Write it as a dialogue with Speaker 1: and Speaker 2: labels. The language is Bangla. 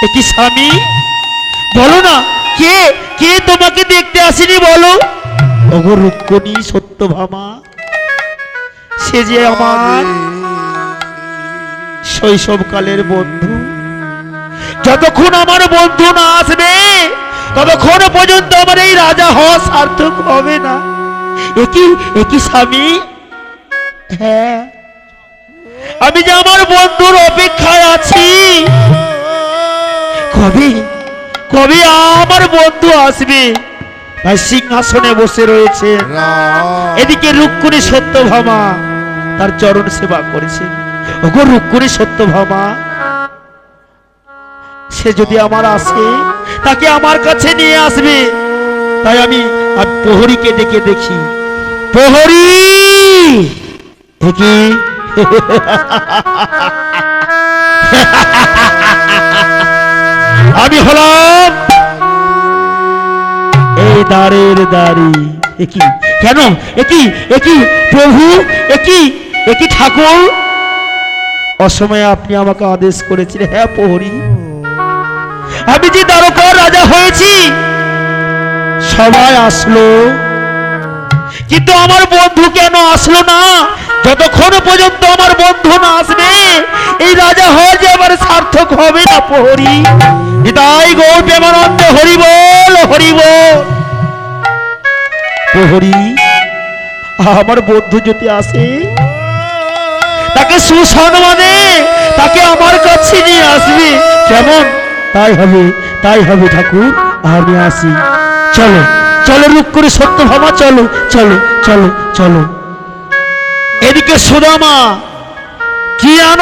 Speaker 1: একই স্বামী, বলো না কে কে তোমাকে দেখতে আসেনি বলো। ওগো রুক্মিণী সত্যভামা, সে যে আমার শৈশবকালের বন্ধু। যতক্ষণ আমার বন্ধু না আসবে ততক্ষণ পর্যন্ত আমার এই রাজা হওয়া সার্থক হবে না। একই স্বামী, হ্যাঁ আমি যে আমার বন্ধুর অপেক্ষায় আছি। কবে কবে আমার বন্ধু আসবে? তাই সিংহাসনে বসে রয়েছে, এদিকে রুক্মিণী সত্যভামা তার চরণ সেবা করেছে। ওগো রুক্মিণী সত্যভামা, সে যদি আমার আসে তাকে আমার কাছে নিয়ে আসবে। তাই আমি প্রহরীকে ডেকে দেখি, প্রহরী কি আমি হলাম এই দ্বারের দাঁড়ি। একই কেন? একই প্রভু, একই ঠাকুর, অসময়ে আপনি আমাকে আদেশ করেছিলেন। হ্যাঁ প্রহরী, আমি যে দ্বারকার রাজা হয়েছি সবাই আসলো, কিন্তু আমার বন্ধু কেন আসলো না? যতক্ষণ পর্যন্ত আমার বন্ধু না আসবে এই রাজা হয়ে যে আবার সার্থক হবে না। প্রহরী, নিতাই গৌর প্রেমানন্দে হরি বল, হরি বল। প্রহরী, আমার বন্ধু যদি আসে তাকে সুসম্মানে তাকে আমার কাছে নিয়ে আসবে। কেমন? তাই হবে ঠাকুর, আমি আসি। চলো চলো রুক্মিণী সত্যভামা, চলো চলো চলো চলো। এদিকে সুদামা কি